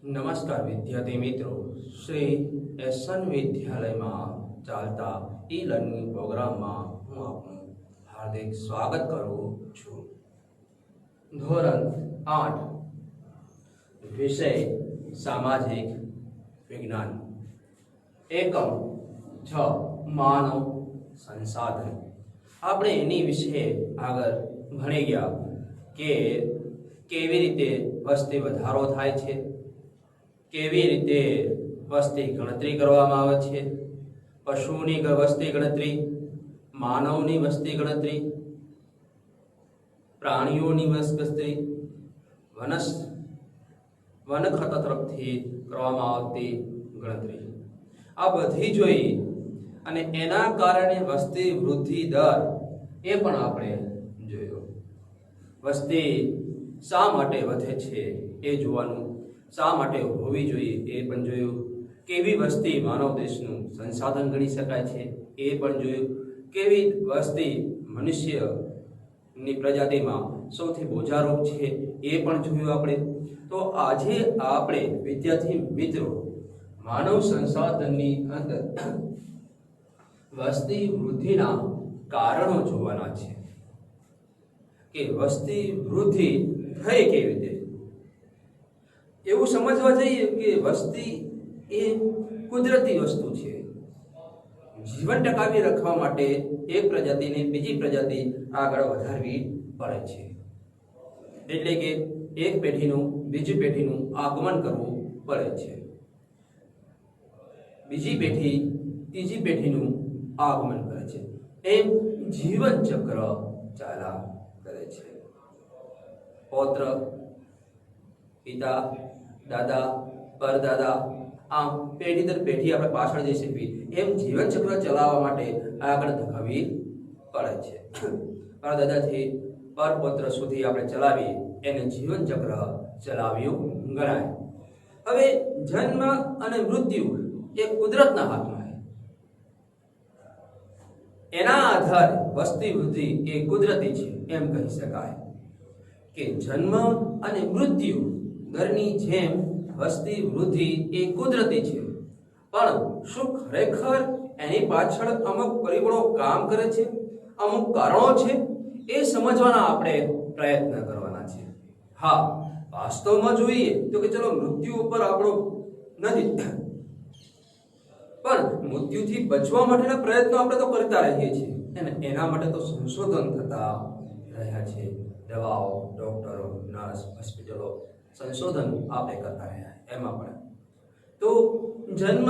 નમસ્કાર વિદ્યાર્થી મિત્રો, શ્રી એસન વિદ્યાલયમાં ચાલતા ઈ લર્નિંગ પ્રોગ્રામમાં હું આપનું હાર્દિક સ્વાગત કરું છું. ધોરણ 8 વિષય સામાજિક વિજ્ઞાન, એકમ 6 માનવ સંસાધન. આપણે એની વિશે આગળ ભણી ગયા કે કેવી રીતે વસ્તી વધારો થાય છે, કેવી રીતે વસ્તી ગણતરી કરવામાં આવે છે, પશુની વસ્તી ગણતરી, માનવની વસ્તી ગણતરી, પ્રાણીઓની વસ્તી, વનખાતા તરફથી કરવામાં આવતી ગણતરી, આ બધી જોઈ અને એના કારણે વસ્તી વૃદ્ધિ દર એ પણ આપણે જોયો. વસ્તી શા માટે વધે છે એ જોવાનું, શા માટે હોવી જોઈએ એ પણ જોયું, કેવી વસ્તી માનવ દેશનું સંસાધન ગણી શકાય છે એ પણ જોયું, કેવી વસ્તી મનુષ્યની પ્રજાતિમાં સૌથી બોજારૂપ છે એ પણ જોયું આપણે. તો આજે આપણે વિદ્યાર્થી મિત્રો માનવ સંસાધનની અંદર વસ્તી વૃદ્ધિના કારણો જોવાના છે કે વસ્તી વૃદ્ધિ થઈ કેવી રીતે. એવું સમજવા જઈએ કે વસ્તી એ કુદરતી વસ્તુ છે. જીવન ટકાવી રાખવા માટે એક પ્રજાતિને બીજી પ્રજાતિ આગળ વધારવી પડે છે. એટલે કે એક પેઢીનું બીજી પેઢીનું આગમન કરવું પડે છે, બીજી પેઢી ત્રીજી પેઢીનું આગમન કરે છે, એમ જીવન ચક્ર ચાલ્યા કરે છે. પૌત્ર, પિતા, દાદા, પરદાદા, આમ પેઢી દર પેઢી આપણે પાછળ જઈ શકીએ એમ જીવન ચક્ર ચલાવવા માટે આગળ ધકાવવી પડે છે. પરદાદાથી પરપૌત્ર સુધી આપણે ચલાવીએ એને જીવન ચક્ર ચલાવ્યું ગણાય. હવે જન્મ અને મૃત્યુ એ કુદરતના હાથમાં છે. એના આધારે વસ્તી વૃદ્ધિ એ કુદરતી છે એમ કહી શકાય કે જન્મ અને મૃત્યુ દરની જેમ વસ્તી વૃદ્ધિ એ કુદરતી છે. પણ શું ખરેખર એની પાછળ અમુક પરિબળો કામ કરે છે, અમુક કારણો છે, એ સમજવાના આપણે પ્રયત્ન કરવાના છે. હા, વાસ્તવમાં જોઈએ તો કે ચલો મૃત્યુ ઉપર આપણો નથી, પણ મૃત્યુથી બચવા માટેના પ્રયત્નો આપણે તો કરતા રહીએ છીએ અને એના માટે તો સંશોધન થતા રહ્યા છે. દવાઓ, ડોક્ટરો, નર્સ, હોસ્પિટલો સંશોધન આપણે કરતા રહ્યા એમાં પણ. તો જન્મ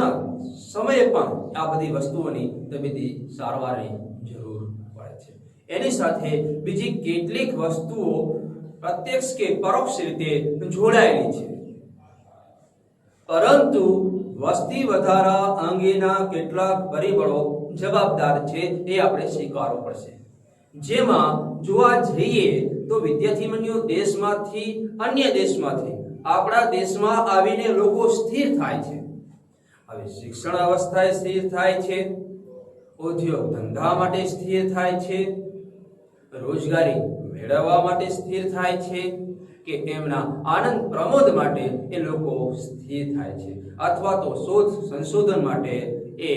સમયે પણ આ બધી વસ્તુઓની તબીબી સારવારની જરૂર પડે છે. એની સાથે બીજી કેટલીક વસ્તુઓ પ્રત્યક્ષ કે પરોક્ષ રીતે જોડાયેલી છે. પરંતુ વસ્તી વધારા અંગેના કેટલાક પરિબળો જવાબદાર છે એ આપણે સ્વીકારવું પડશે. જેમાં જોવા જઈએ તો વિદ્યાર્થી મંડળીઓ દેશમાંથી અન્ય દેશમાંથી આપણા દેશમાં આવીને લોકો સ્થિર થાય છે. હવે શિક્ષણ અવસ્થાએ સ્થિર થાય છે, ઉદ્યોગ ધંધા માટે સ્થિર થાય છે, રોજગારી મેળવવા માટે સ્થિર થાય છે કે એમના આનંદ પ્રમોદ માટે એ લોકો સ્થિર થાય છે, અથવા તો શોધ સંશોધન માટે એ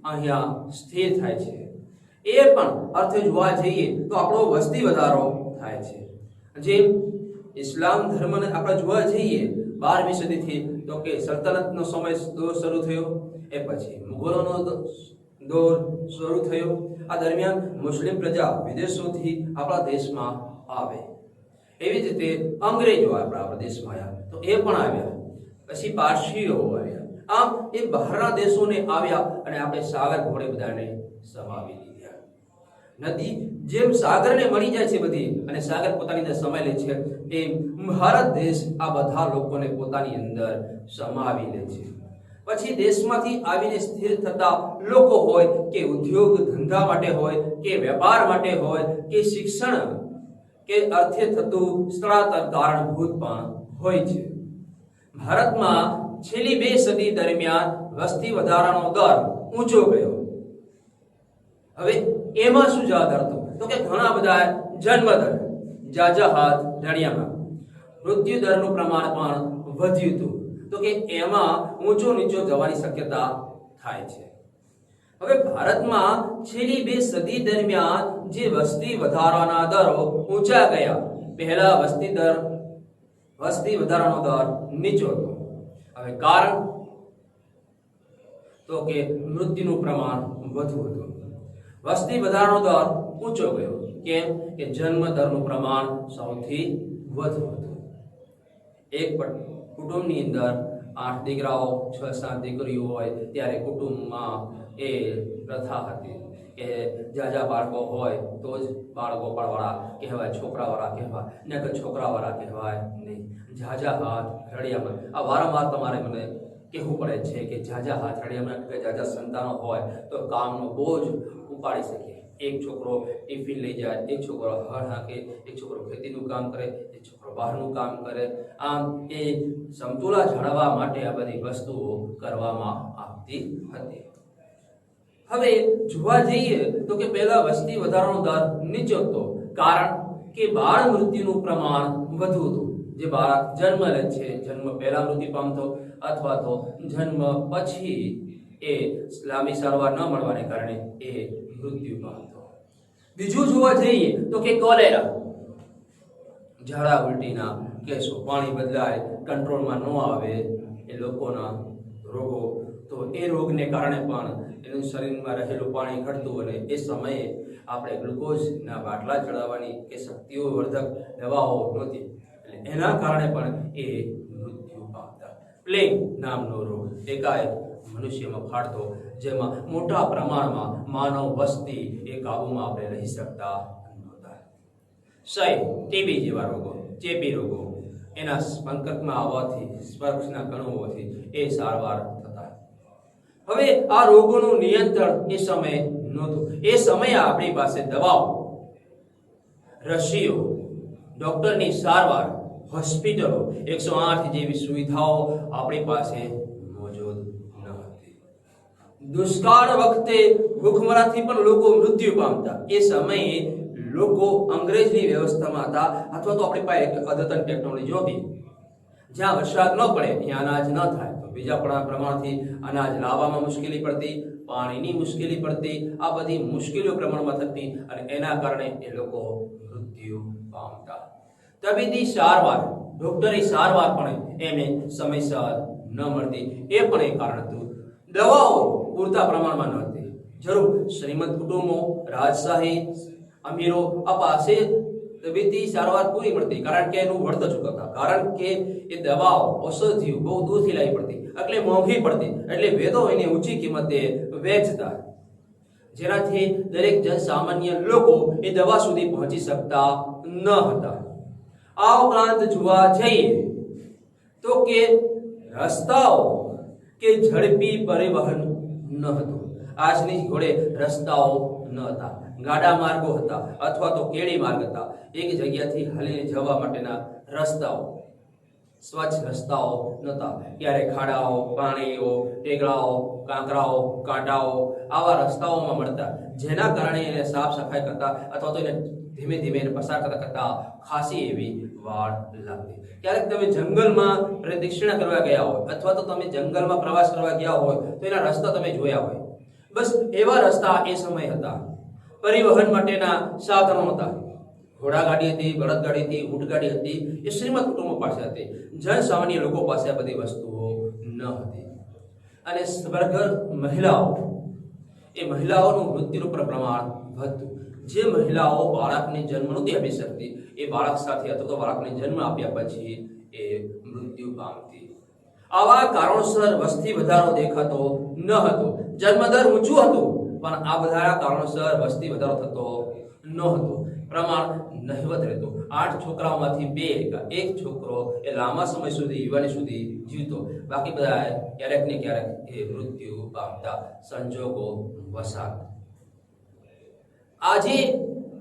અહીંયા સ્થિર થાય છે. એ પણ અર્થે જોવા જઈએ તો આપણો વસ્તી વધારો થાય છે. જેમ ઇસ્લામ ધર્મને આપણે જોવા જઈએ 12મી સદીથી તો કે સલ્તનતનો સમય દોર શરૂ થયો, એ પછી મુગલોનો દોર શરૂ થયો. આ દરમિયાન મુસ્લિમ પ્રજા વિદેશોથી આપણા દેશમાં આવે. એવી જ રીતે અંગ્રેજો આપણા દેશમાં આવ્યા તો એ પણ આવ્યા, પછી પારસીઓ આવ્યા. આમ એ બહારના દેશોને આવ્યા અને આપણે સાગર ઘોડે બધાને સમાવી દીધા. નદી જેમ સાગરને મળી જાય છે બધી અને સાગર પોતાની અંદર સમાઈ લે છે, એમ ભારત દેશ આ બધા લોકોને પોતાની અંદર સમાવી લે છે. પછી દેશમાંથી આવીને સ્થિર થતા લોકો હોય કે ઉદ્યોગ ધંધા માટે હોય કે વેપાર માટે હોય કે શિક્ષણ કે અર્થે થતું સ્થળાંતર કારણભૂત પણ હોય છે. ભારતમાં છેલ્લી 2 સદી દરમિયાન વસ્તી વધારાનો દર ઊંચો ગયો. હવે એમાં શું જવાબદાર હતો તો કે ઘણા બધા જન્મદર જાજા હાથ ધણિયામાં, મૃત્યુ દરનું પ્રમાણ પણ વધ્યું હતું. તો કે એમાં ઊંચો નીચો જવાની શક્યતા થાય છે. હવે ભારતમાં છેલ્લી 2 સદી દરમિયાન જે વસ્તી વધારાના દરો ઊંચા ગયા, પહેલા વસ્તી વધારાનો દર નીચો હતો. હવે કારણ તો કે મૃત્યુનું પ્રમાણ વધુ હતું. વસ્તી વધારાનો દર ઊંચો ગયો, કેમ કે જન્મ દરનું પ્રમાણ સૌથી વધુ હતું. એક કુટુંબની અંદર 8 દીકરાઓ 6-7 દીકરીઓ હોય ત્યારે કુટુંબમાં એ પ્રથા હતી કે જાજા બાળકો હોય તો જ બાળકો પાળવાળા કહેવાય, છોકરાવાળા કહેવાય, નકર છોકરાવાળા કહેવાય નહીં. જાજા હાથ રળિયામણ, આ વારંવાર તમારે મને કહેવું પડે છે કે જાજા હાથ રળિયામણ કે જાજા સંતાનો હોય તો કામનો બોજ ઉપાડી શકે. એક છોકરો ટિફિન લઈ જાય, એક છોકરો હળ હાંકે, એક છોકરો ખેતીનું કામ કરે, એક છોકરો બહારનું કામ કરે. આમ એ સમતુલા જાળવવા માટે આ બધી વસ્તુઓ કરવામાં આવતી હતી. હવે જોવા જઈએ તો કે પહેલા વસ્તી વધારાનો દર નીચો હતો, કારણ કે બાળ મૃત્યુનું પ્રમાણ વધુ હતું. જે બાળક જન્મ લે છે, જન્મ પહેલા મૃત્યુ પામતો અથવા તો જન્મ પછી એ લાંબી સારવાર ન મળવાને કારણે એ મૃત્યુ પામતો. બીજું જોવા જઈએ તો કે કોલેરા, ઝાડા ઉલટીના કેસો, પાણી બદલાય, કંટ્રોલમાં ન આવે એ લોકોના રોગો, તો એ રોગને કારણે પણ એનું શરીરમાં રહેલું પાણી ઘટતું અને એ સમયે આપણે ગ્લુકોઝના બાટલા ચડાવવાની કે શક્તિવર્ધક દવાઓ નહોતી, એટલે એના કારણે પણ એ મૃત્યુ પામતા. પ્લેગ નામનો રોગ એકાએક મનુષ્યમાં ફાટતો, જેમાં મોટા પ્રમાણમાં માનવ વસ્તી એ કાબુમાં આપણે રહી શકતા નહોતા. ક્ષય, ટીબી જેવા રોગો, ચેપી રોગો, એના સંપર્કમાં આવવાથી, સ્પર્શના કણોથી એ સારવાર થતા. હવે આ રોગોનું નિયંત્રણ એ સમયે નહોતું. એ સમયે આપણી પાસે દવાઓ, રસીઓ, ડોક્ટરની સારવાર, હોસ્પિટલો, 108 જેવી સુવિધાઓ આપણી પાસે મોજૂદ ન હતી. દુષ્કાળ વખતે ભૂખમરાથી પણ લોકો મૃત્યુ પામતા. એ સમયે લોકો અંગ્રેજની વ્યવસ્થામાં હતા, અથવા તો આપણી પાસે અદ્યતન ટેકનોલોજી હતી. જ્યાં વરસાદ ન પડે ત્યાં અનાજ ન થાય તો બીજા પ્રમાણથી અનાજ લાવવામાં મુશ્કેલી પડતી, પાણીની મુશ્કેલી પડતી. આ બધી મુશ્કેલીઓ પ્રમાણમાં થતી અને એના કારણે એ લોકો મૃત્યુ પામતા. તબીબી સારવાર, ડોક્ટરી સારવાર પણ એમને સમયસર ન મળતી, એ પણ એક કારણ હતું. દવાઓ પૂરતા પ્રમાણમાં ન હતી. જરૂર શ્રીમંત કુટુંબો, રાજશાહી અમીરો આ પાસે તબીબી સારવાર પૂરી મળતી, કારણ કે એનું વળતર ચૂકવતા, કારણ કે એ દવાઓ, ઔષધિઓ બહુ દૂરથી લાવી પડતી, એટલે મોંઘી પડતી, એટલે વેદો એને ઊંચી કિંમતે વેચતા, જેનાથી દરેક જન સામાન્ય લોકો એ દવા સુધી પહોંચી શકતા ન હતા. આ ઉપરાંત જોવા જઈએ તો કે રસ્તાઓ કે ઝડપી પરિવહન ન હતું. આજની ઘોડે રસ્તાઓ ન હતા, ગાડા માર્ગો હતા અથવા તો કેડી માર્ગ હતા. એક જગ્યાથી હાલીને જવા માટેના રસ્તાઓ, સ્વચ્છ રસ્તાઓ નહોતા. ક્યારે ખાડાઓ, પાણીઓ, ટેકરાઓ, કાંકરાઓ, કાંટાઓ આવા રસ્તાઓમાં મળતા, જેના કારણે એને સાફ સફાઈ કરતા અથવા તો એને ધીમે ધીમે પસાર કરતા ખાસી એવી વાળ લાગતી. ક્યારેક તમે જંગલમાં પ્રદક્ષિણા કરવા ગયા હોય અથવા તો તમે જંગલમાં પ્રવાસ કરવા ગયા હોય તો એના રસ્તા તમે જોયા હોય. બસ એવા રસ્તા એ સમય હતા. પરિવહન માટેના સાધનો હતા. ઘોડાગાડી હતી, બળદગાડી હતી, ઊંટગાડી હતી. એ શ્રીમંત કુટુંબો પાસે હતી. જન સામાન્ય લોકો પાસે આ બધી વસ્તુઓ ન હતી. અને સ્વર્ગર મહિલાઓ, એ મહિલાઓનું મૃત્યુનું પ્રમાણ વધતું. જે મહિલાઓ બાળકને જન્મ નહોતી આપી શકતી, એ બાળક સાથે અથવા તો બાળકને જન્મ આપ્યા પછી એ મૃત્યુ પામતી. આવા કારણોસર વસ્તી વધારો દેખાતો ન હતો. જન્મદર ઊંચું હતું, પણ આ બધા કારણોસર વસ્તી વધારો થતો ન હતો. પ્રમાણ નહિવત રહેતું. 8 છોકરાઓમાંથી 2 એક છોકરો એ લાંબા સમય સુધી, યુવાની સુધી જીવતો. બાકી બધા ક્યારેક ને ક્યારેક એ મૃત્યુ પામતા. સંજોગો વસાત. આજે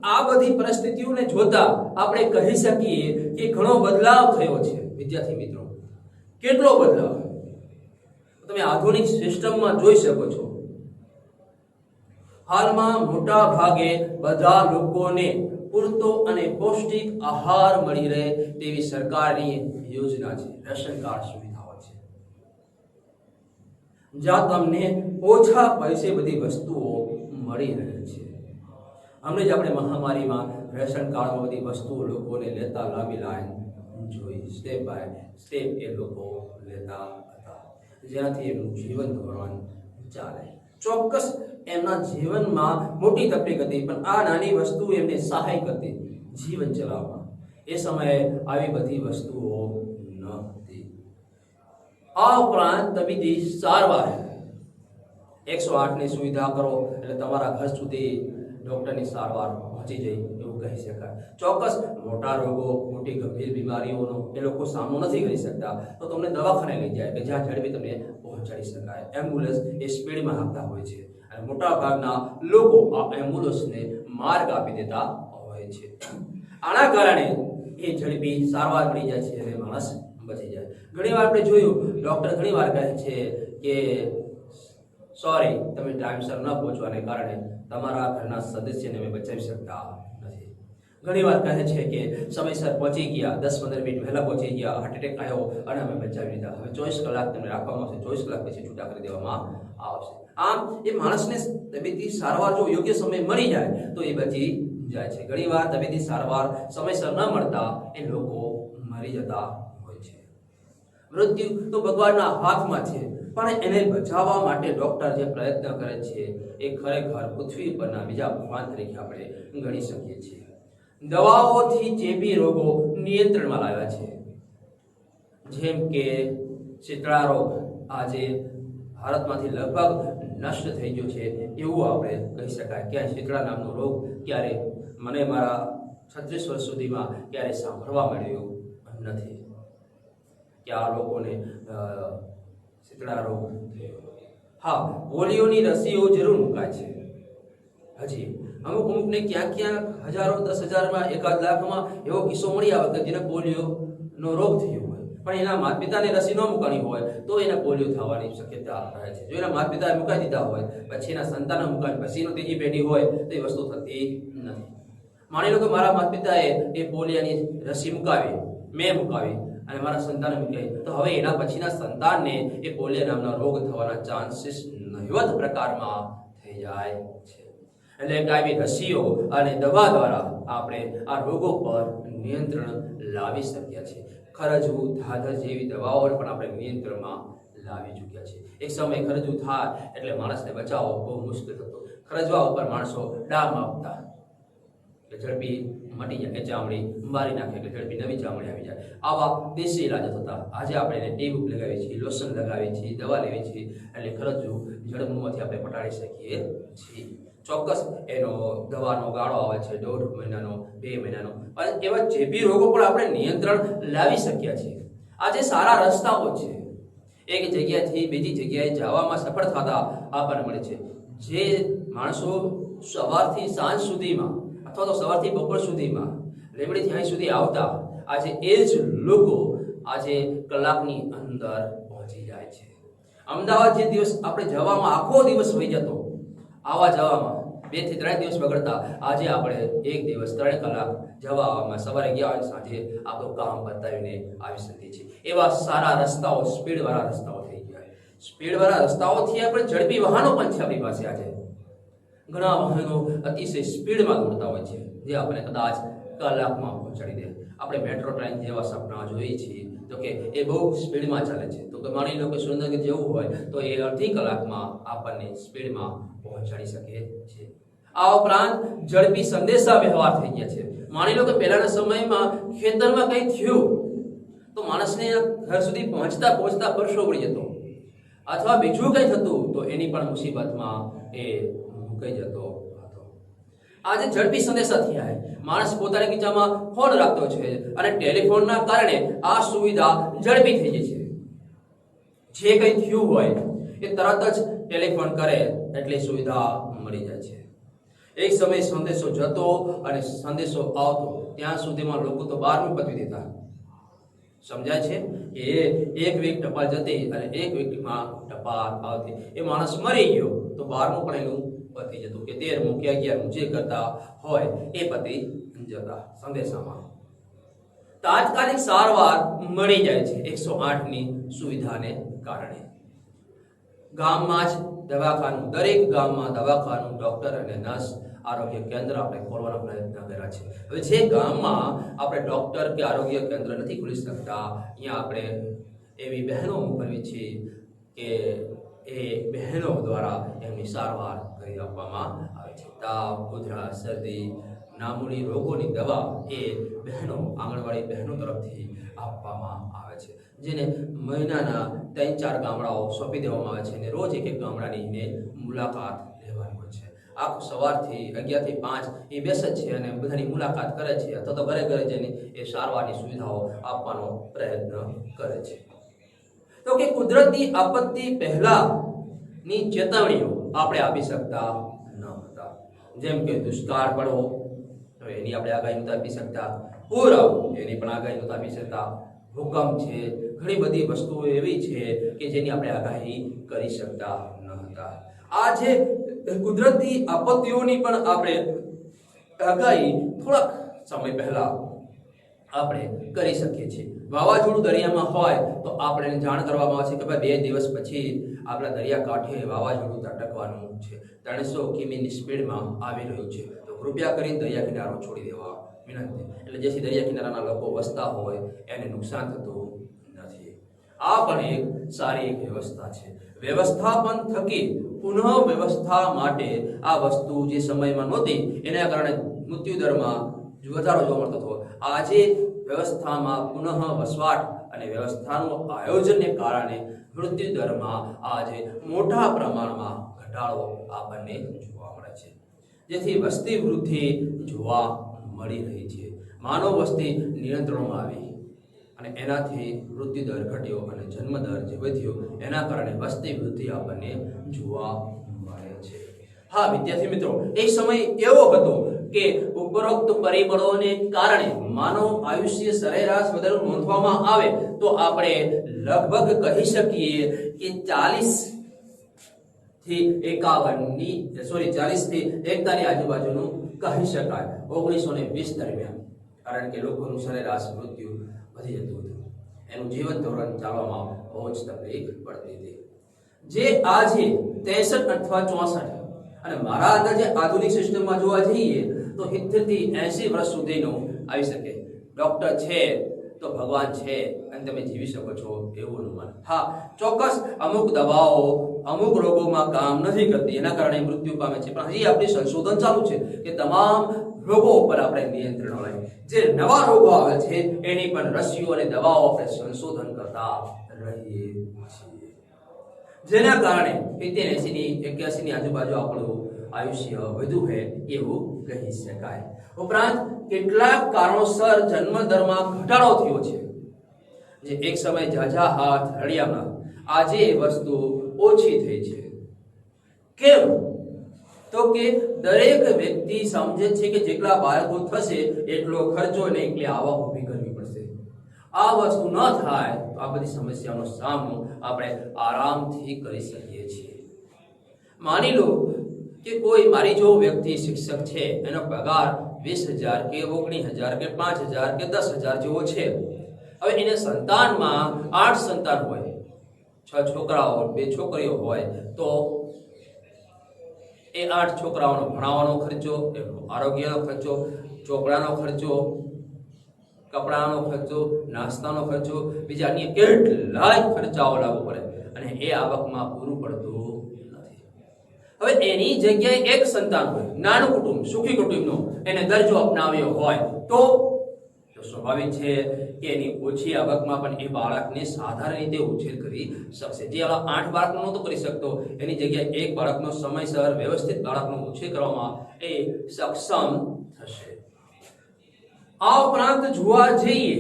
આ બધી પરિસ્થિતિઓને જોતા આપણે કહી શકીએ કે ઘણો બદલાવ થયો છે. વિદ્યાર્થી મિત્રો, કેટલો બદલાવ તમે આધુનિક સિસ્ટમમાં જોઈ શકો છો. હાલમાં મોટા ભાગે બધા લોકોને પૂરતો અને પૌષ્ટિક આહાર મળી રહે તેવી સરકારની યોજના છે. રેશન કાર્ડ સુવિધાઓ છે. જ્યાં તમને ઓછા પૈસે બધી વસ્તુઓ મળી રહે છે. હમણાં જ આપણે મહામારીમાં રેશન કાર્ડમાં બધી વસ્તુઓ લોકોને લેતા લાંબી લાઈન જોઈ. સ્ટેપ બાય સ્ટેપ એ લોકો લેતા હતા, જેનાથી એમનું જીવન ધોરણ ચાલે. ચોક્કસ એમના જીવનમાં મોટી તકલીફ હતી, પણ આ નાની વસ્તુ એમને સહાય કરતી જીવન ચલાવવા. એ સમયે આવી બધી વસ્તુઓ ન હતી. આ ઉપરાંત તબીબી સારવાર 108 ની સુવિધા કરો એટલે તમારા ઘર સુધી ડોક્ટરની સારવાર પહોંચી જાય એવું કહી શકાય. ચોક્કસ મોટા રોગો, મોટી ગંભીર બીમારીઓનો એ લોકો સામનો નથી કરી શકતા, તો તમને દવાખાને લઈ જાય કે જ્યાં ઝડપી તમને પહોંચાડી શકાય. એમ્બ્યુલન્સ એ સ્પીડમાં હાંકતા હોય છે અને મોટા ભાગના લોકો આ એમ્બ્યુલન્સને માર્ગ આપી દેતા હોય છે. આના કારણે એ ઝડપી સારવાર મળી જાય છે અને માણસ બચી જાય. ઘણીવાર આપણે જોયું, ડોક્ટર ઘણીવાર કહે છે કે સોરી, તમે ટાઈમસર ન પહોંચવાને કારણે તમારા ઘરના સદસ્યને અમે બચાવી શકતા નથી. ઘણીવાર કહે છે કે સમયસર પહોંચી ગયા, 10-15 મિનિટ વહેલા પહોંચી ગયા, હાર્ટ એટેક આવ્યો અને અમે બચાવી લીધા. હવે 24 કલાક તમને રાખવામાં આવશે, 24 કલાક પછી છૂટા કરી દેવામાં આવશે. આમ એ માણસને તબીબી સારવાર જો યોગ્ય સમય મળી જાય તો એ બચી જાય છે. ઘણીવાર તબીબી સારવાર સમયસર ન મળતા એ લોકો મરી જતા હોય છે. મૃત્યુ તો ભગવાનના હાથમાં છે, પણ એને બચાવવા માટે ડોક્ટર જે પ્રયત્ન કરે છે એ ખરેખર પૃથ્વી પરના બીજા ભગવાન તરીકે આપણે ગણી શકીએ છીએ. દવાઓથી ચેપી રોગો નિયંત્રણમાં લાવ્યા છે, જેમ કે શીતળા રોગ આજે ભારતમાંથી લગભગ નષ્ટ થઈ ગયો છે એવું આપણે કહી શકાય. ક્યાંય શીતળા નામનો રોગ ક્યારે મને મારા 36 વર્ષ સુધીમાં ક્યારે સાંભળવા મળ્યું નથી કે આ લોકોને શીતળા રોગ થયો. હા, પોલિયોની રસીઓ જરૂર મુકાય છે. હજી અમુકને ક્યાંક ક્યાંક હજારો, 10,000માં, 1 લાખમાં એવો કિસ્સો મળી આવે કે જેને પોલિયોનો રોગ થયો હોય, પણ એના માતા પિતાને રસી ન મુકાણી હોય તો એને પોલિયો થવાની શક્યતા રહે છે. જો એના માતા પિતાએ મુકાઈ દીધા હોય, પછી એના સંતાનો મુકાય, પછીનો ત્રીજી પેઢી હોય તો એ વસ્તુ થતી નથી. માની લો કે મારા માતા પિતાએ એ પોલિયોની રસી મુકાવી, મેં મુકાવી અને મારા સંતાને મુકાવી, તો હવે એના પછીના સંતાનને એ પોલિયો નામનો રોગ થવાના ચાન્સીસ નહિવત પ્રકારમાં થઈ જાય છે. એટલે કાયમી રસીઓ અને દવા દ્વારા આપણે આ રોગો પર નિયંત્રણ લાવી શક્યા છીએ. ખરજવું, ધાધર જેવી દવાઓ પણ આપણે નિયંત્રણમાં લાવી ચૂક્યા છીએ. એક સમય ખરજવું થાય એટલે માણસને બચાવવો બહુ મુશ્કેલ હતો. ખરજવા ઉપર માણસો ડામ આપતા એટલે ઝડપી મટી જાય, એ ચામડી મારી નાખે એટલે ઝડપી નવી ચામડી આવી જાય. આવા દેશી ઇલાજો થતા. આજે આપણે એને ટીબુક લગાવીએ છીએ, લોશન લગાવીએ છીએ, દવા લેવી છીએ એટલે ખરજવું જડમૂળમાંથી આપણે પટાડી શકીએ છીએ. ચોક્કસ એનો દવાનો ગાળો આવે છે 1.5 મહિનાનો, 2 મહિનાનો. એવા ચેપી રોગો પણ આપણે નિયંત્રણ લાવી શક્યા છીએ. આજે સારા રસ્તાઓ છે, એક જગ્યાથી બીજી જગ્યાએ જવામાં સફળ થતા આપણને મળે છે. જે માણસો સવારથી સાંજ સુધીમાં અથવા તો સવારથી બપોર સુધીમાં લીંબડીથી અહીં સુધી આવતા, આજે એ જ લોકો આજે કલાકની અંદર પહોંચી જાય છે. અમદાવાદ જે દિવસ આપણે જવામાં આખો દિવસ વહી જતો, આવા જવામાં 2 થી 3 દિવસ બગડતા, આજે આપણે 1 દિવસ 3 કલાક જવામાં, સવારે ગયા હોય સાંજે આપણું કામ પતાવીને આવી શકીએ છીએ. એવા સારા રસ્તાઓ, સ્પીડવાળા રસ્તાઓ થઈ ગયા. સ્પીડવાળા રસ્તાઓથી આપણે ઝડપી વાહનો પણ છે આપણી પાસે. આજે ઘણા વાહનો અતિશય સ્પીડમાં દોડતા હોય છે, જે આપણે કદાચ કલાકમાં પહોંચાડી દે. આપણે મેટ્રો ટ્રેન જેવા સપના જોઈએ છીએ તો કે એ બહુ સ્પીડમાં ચાલે છે. તો કે માની લો કે સુરેન્દ્રનગર જવું હોય તો એ અડધી કલાકમાં આપણને સ્પીડમાં પહોંચાડી શકે છે. આ ઉપરાંત ઝડપી સંદેશા વ્યવહાર થઈ ગયા છે. માની લો કે પહેલાના સમયમાં ખેતરમાં કંઈ થયું તો માણસને ઘર સુધી પહોંચતા વર્ષો વળી જતો, અથવા બીજું કંઈ થતું તો એની પણ મુસીબતમાં એ મુકાઈ જતો હતો. આજે ઝડપી સંદેશા થયા. માણસ પોતાના ખીચામાં ફોન રાખતો છે અને ટેલિફોનના કારણે આ સુવિધા ઝડપી થઈ જાય છે. જે કંઈ થયું હોય એ તરત જ ટેલિફોન કરે એટલે સુવિધા મળી જાય છે. એક સમય સંદેશો જતો અને સંદેશો આવતો, ત્યાં સુધીમાં લોકો તો 12મી પતી દેતા. સમજાય છે કે એક વીક ટપાલ જતી અને એક વીકમાં ટપાલ આવતી. એ માણસ મરી ગયો તો 12મું પણ એનું પતી જતું, કે 13મું કે 11મું જે કરતા હોય એ પતી જતા સંદેશામાં. તાત્કાલિક સારવાર મળી જાય છે 108ની સુવિધાને કારણે. ગામમાં જ દવાખાનું, દરેક ગામમાં દવાખાનું, ડોક્ટર અને નર્સ, આરોગ્ય કેન્દ્ર આપણે ખોલવાનો પ્રયત્ન કર્યા છે. હવે જે ગામમાં આપણે ડોક્ટર કે આરોગ્ય કેન્દ્ર નથી ખોલી શકતા, અહીંયા આપણે એવી બહેનો મોકલવી છે કે એ બહેનો દ્વારા એમની સારવાર કરી આપવામાં આવે છે. તાવ, ઉધરસ, શરદી, નામૂની રોગોની દવા એ બહેનો, આંગણવાડી બહેનો તરફથી આપવામાં આવે છે, જેને મહિનાના 3-4 ગામડાઓ સોંપી દેવામાં આવે છે અને રોજ એક ગામડાની મુલાકાત લેવાની હોય છે. આખું સવારથી 11 થી 5 એ બેસે છે અને બધાની મુલાકાત કરે છે, અથવા તો ઘરે ઘરે જઈને એ સારવારની સુવિધાઓ આપવાનો પ્રયત્ન કરે છે. તો કે કુદરતી આપત્તિ પહેલાની ચેતવણીઓ આપણે આપી શકતા ન હતા. જેમ કે દુષ્કાળ પડવો, એની આપણે આગાહી નહોતા આપી શકતા. પૂર આવવું, એની પણ આગાહી નહોતા આપી શકતા. ભૂકંપ છે, ઘણી બધી વસ્તુઓ એવી છે કે જેની આપણે આગાહી કરી શકતા ન હતા. આ જે કુદરતી આપત્તિઓની પણ આપણે આગાહી થોડાક સમય પહેલા આપણે કરી શકીએ છીએ. વાવાઝોડું દરિયામાં હોય તો આપણે જાણ કરવામાં આવે છે કે ભાઈ 2 દિવસ પછી આપણા દરિયાકાંઠે વાવાઝોડું ત્રાટકવાનું છે, 300 કિમીની સ્પીડમાં આવી રહ્યું છે, તો કૃપયા કરીને દરિયા કિનારો છોડી દેવા વિનંતી. એટલે જેથી દરિયા કિનારાના લોકો વસતા હોય એને નુકસાન થતું નથી. આ પણ એક સારી એક વ્યવસ્થા છે. વ્યવસ્થાપન થકી પુનઃ વ્યવસ્થા માટે આ વસ્તુ જે સમયમાં નહોતી એના કારણે મૃત્યુદરમાં વધારો જોવા મળતો હતો. આજે વ્યવસ્થામાં પુનઃ વસવાટ અને વ્યવસ્થાનું આયોજનને કારણે મૃત્યુદરમાં આજે મોટા પ્રમાણમાં ઘટાડો આપણને જોવા મળે છે, જેથી વસ્તી વૃદ્ધિ જોવા મળી રહી છે. માનવ વસ્તી નિયંત્રણમાં આવી અને એનાથી મૃત્યુદર ઘટ્યો અને જન્મદર જે વધ્યો એના કારણે વસ્તી વૃદ્ધિ આપણને જોવા મળે છે. હા વિદ્યાર્થી મિત્રો, એ સમય એવો હતો કે ઉપરોક્ત પરિબળોને કારણે માનવ આયુષ્ય સરેરાશ વધારો નોંધવામાં આવે તો આપણે લગભગ કહી શકીએ કે 40 થી 41 ની આજુબાજુનું કહી શકાય 1920 દરમિયાન. કારણ કે લોકોનું સરેરાશ મૃત્યુ વધી જતું હતું, એનું જીવન ધોરણ ચાલવામાં બહુ જ તકલીફ પડતી હતી. જે આજે 63 અથવા 64 અને મારા અંદાજે આધુનિક સિસ્ટમમાં જોવા જઈએ તો 70 થી 80 વર્ષ સુધીનું આવી શકે. ડોક્ટર છે તો ભગવાન છે અને તમે જીવી શકો છો એવું અનુમાન. હા ચોક્કસ અમુક દવાઓ અમુક રોગોમાં કામ નથી કરતી, એના કારણે મૃત્યુ પામે છે, પણ હજી આપણી સંશોધન ચાલુ છે કે તમામ રોગો ઉપર આપણે નિયંત્રણ લાવીએ. જે નવા રોગો આવે છે એની પણ રસીઓ અને દવાઓ આપણે સંશોધન કરતા રહીએ છીએ, જેના કારણે 70, 81 ની આજુબાજુ આપણું આયુષ્ય વધુ છે એવું કહી શકાય. ઉપરાંત કેટલાક કારણોસર જન્મદરમાં ઘટાડો થયો છે, જે એક સમય ઝાઝા હાથ રળિયામાં, આજે એ વસ્તુ ઓછી થઈ છે. કેમ? તો કે દરેક વ્યક્તિ સમજે છે કે જેટલા બાળકો થશે એટલો ખર્ચો અને એટલી આવક ઊભી કરવી પડશે. આ વસ્તુ ન થાય તો આ બધી સમસ્યાનો સામનો આપણે આરામથી કરી શકીએ છીએ. માની લો કે કોઈ મારી જો વ્યક્તિ શિક્ષક છે, એનો પગાર 20,000 કે 19,000 કે 5,000 કે 10,000 જેવો છે. હવે એને સંતાનમાં 8 સંતાન હોય, 6 છોકરાઓ 2 છોકરીઓ હોય, તો એ 8 છોકરાઓનો ભણાવવાનો ખર્ચો, એમનો આરોગ્યનો ખર્ચો, ચોપડાનો ખર્ચો, કપડાનો ખર્ચો, નાસ્તાનો ખર્ચો, બીજા અન્ય કેટલાય ખર્ચાઓ લાવવો પડે અને એ આવકમાં પૂરું પડતું નથી. હવે એની જગ્યાએ એક સંતાન હોય, નાનું કુટુંબ, સુખી કુટુંબનો એને દરજ્જો અપનાવ્યો હોય તો સ્વાભાવિક છે કે એની ઓછી આવકમાં પણ એ બાળકને સાધારણ રીતે ઉછેર કરી શકશે. જે 8 બાળકનો નહોતો કરી શકતો એની જગ્યાએ એક બાળકનો સમયસર વ્યવસ્થિત બાળકનો ઉછેર કરવામાં એ સક્ષમ થશે. આ ઉપરાંત જોવા જઈએ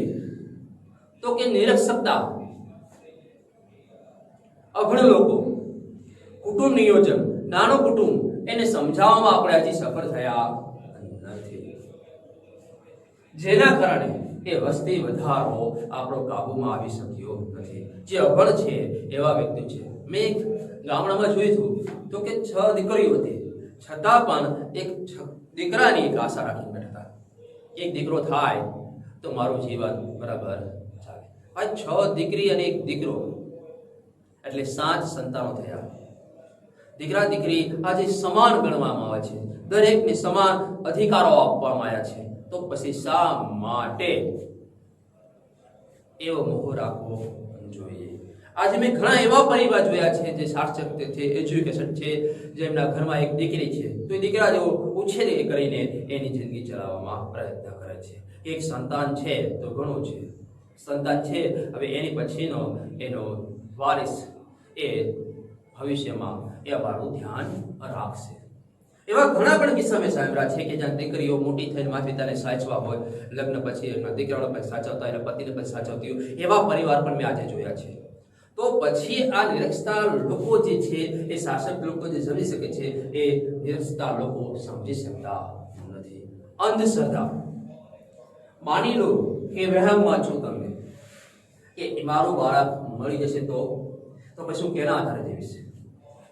તો કે નિરક્ષરતા, અભણ લોકો, કુટુંબ નિયોજન, નાનું કુટુંબ, એને સમજાવવામાં આપણે હજી સફળ થયા નથી, જેના કારણે એ વસ્તી વધારો આપણો કાબુમાં આવી શક્યો નથી. જે અભણ છે એવા વ્યક્તિ છે. મેં એક ગામડામાં જોયું હતું તો કે 6 દીકરીઓ હતી, છતાં પણ એક દીકરાની એક આશા રાખી બેઠા હતા. એક દીકરો થાય તો મારું જીવન બરાબર ચાલે. આ 6 દીકરી અને એક દીકરો એટલે 7 સંતાનો થયા. દીકરા દીકરી આજે સમાન ગણવામાં આવે છે, દરેકને સમાન અધિકારો આપવામાં આવ્યા છે, તો પછી શા માટે એવો મોહ રાખવો જોઈએ? આજે મેં ઘણા એવા પરિવાર જોયા છે જે સાક્ષર છે, એજ્યુકેશન છે, જેમના ઘરમાં એક દીકરી છે તો એ દીકરા જેવો ઉછેર કરીને એની જિંદગી ચલાવવામાં પ્રયત્ન કરે છે. એક સંતાન છે તો ઘણું છે, સંતાન છે હવે એની પછીનો એનો વારિસ એ ભવિષ્યમાં એ અમારું ધ્યાન રાખશે. એવા ઘણા પણ કિસ્સા મેં સાંભળ્યા છે કે જ્યાં દીકરીઓ મોટી થઈને માતા પિતાને સાચવા હોય, લગ્ન પછી એના દીકરાઓને પણ સાચવતા એના પતિને પણ સાચવતી હોય, એવા પરિવાર પણ મેં આજે જોયા છે. તો પછી આ નિરક્ષતા લોકો જે છે એ શાસક લોકો જે સમજી શકે છે એ નિરક્ષતા લોકો સમજી શકતા નથી. અંધશ્રદ્ધા, માની લો કે વહેમમાં છો તમે કે મારું બાળક મળી જશે તો પછી હું કેના આધારે જીવીશ?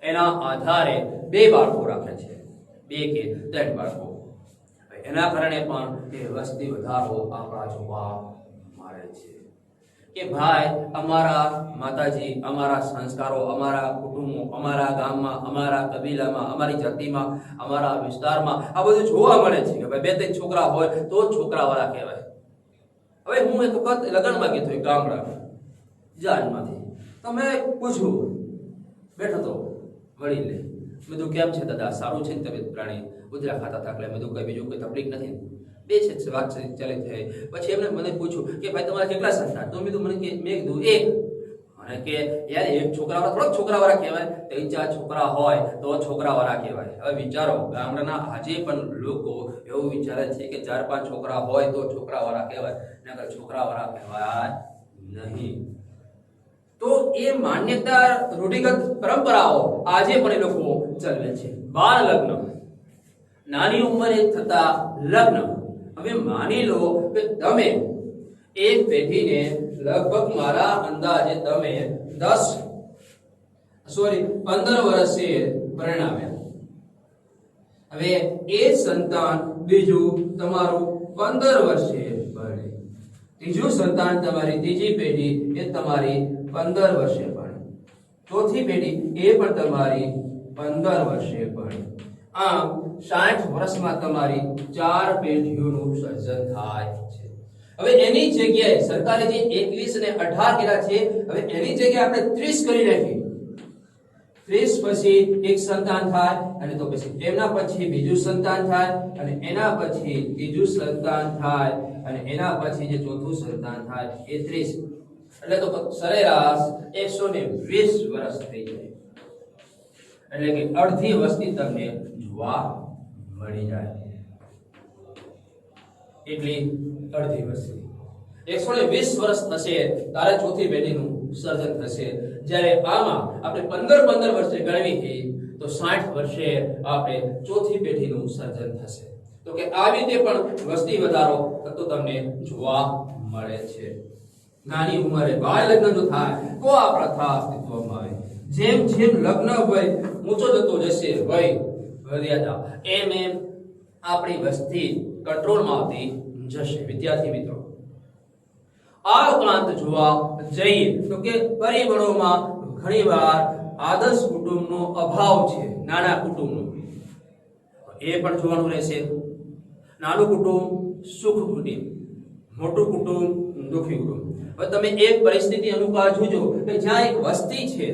એના આધારે 2 બાળકો રાખે છે, 2 કે 3 બાળકો. એના કારણે પણ એ વસ્તી વધારો આપણા જોવા મળે છે કે ભાઈ અમારા માતાજી, અમારા સંસ્કારો, અમારા કુટુંબો, અમારા ગામમાં, અમારા કબીલામાં, અમારી જાતિમાં, અમારા વિસ્તારમાં આ બધું જોવા મળે છે કે ભાઈ 2-3 છોકરા હોય તો છોકરાવાળા કહેવાય. હવે હું એક વખત લગ્નમાં ગયો હતો ગામડામાં જાનમાંથી, તો મેં પૂછ્યું, બેઠો તો વડીલે, બધું કેમ છે દાદા, સારું છે ને તબિયત પ્રાણી? ઉધરા ખાતા હતા એટલે બધું કઈ બીજું કોઈ તકલીફ નથી ને? 2 છે વાત ચાલી થઈ. પછી એમને મને પૂછ્યું કે ભાઈ તમારા કેટલા સંતાન? તો મેં કીધું 1. અને કે યાર 1 છોકરાવાળા થોડોક છોકરાવાળા કહેવાય, 3-4 છોકરા હોય તો છોકરાવાળા કહેવાય. હવે વિચારો, ગામડાના આજે પણ લોકો એવું વિચારે છે કે 4-5 છોકરા હોય તો છોકરાવાળા કહેવાય, નકર છોકરાવાળા કહેવાય નહીં. તો એ માન્યતા, રૂઢિગત પરંપરાઓ આજે પણ એ લોકો ચલાવે છે. બાળ લગ્ન, નાની ઉંમરે થતા લગ્ન. હવે માની લો કે તમે એક પેઢીને લગભગ મારા અંદાજે તમે 15 વર્ષે પરણાવ્યા. હવે એ સંતાન બીજું તમારું 15 વર્ષે પરણે, ત્રીજું સંતાન તમારી ત્રીજી પેઢી એ તમારી 15 વર્ષે પરણે, ચોથી પેઢી એ પણ તમારી 15 વર્ષે પરણે. આમ 60 વર્ષમાં તમારી 4 પેઢીઓનું સર્જન થાય છે. હવે એની જગ્યાએ સરકારે જે 21 અને 18 કર્યા છે, હવે એની જગ્યાએ આપણે 30 કરી નાખી. 30 પછી એક સંતાન થાય, અને તો પછી એના પછી બીજું સંતાન થાય, અને એના પછી ત્રીજું સંતાન થાય, અને એના પછી જે ચોથું સંતાન થાય એ 30. એટલે તો સરેરાશ 120 વર્ષ થઈ જાય. એટલે કે અડધી વસ્તી તમને જોવા મળી જાય. એટલી અડધી વસ્તી 120 વર્ષ થશે ત્યારે ચોથી પેઢીનું સર્જન થશે. જ્યારે આમાં આપણે 15 વર્ષે ગણવી તો 60 વર્ષે આપણે ચોથી પેઢીનું સર્જન થશે. તો કે આવી રીતે પણ વસ્તી વધારો થતો તમને જોવા મળે છે. નાની ઉંમરે બાળ લગ્ન જો થાય તો આ પ્રથા અસ્તિત્વમાં આવે. જેમ જેમ લગ્ન વય ઊંચો જતો જશે, વય મર્યાદા, એમ આપણી વસ્તી કંટ્રોલમાં આવતી જશે. વિદ્યાર્થી મિત્રો, આ ઉપરાંત જોવા જઈએ તો કે પરિબળોમાં ઘણીવાર આદર્શ કુટુંબનો અભાવ છે, નાના કુટુંબનો. એ પણ જોવાનું રહેશે. નાનું કુટુંબ સુખ કુટુંબ, મોટું કુટુંબ દુઃખી કુટુંબ. હવે તમે એક પરિસ્થિતિ અનુસાર જોજો કે જ્યાં એક વસ્તી છે,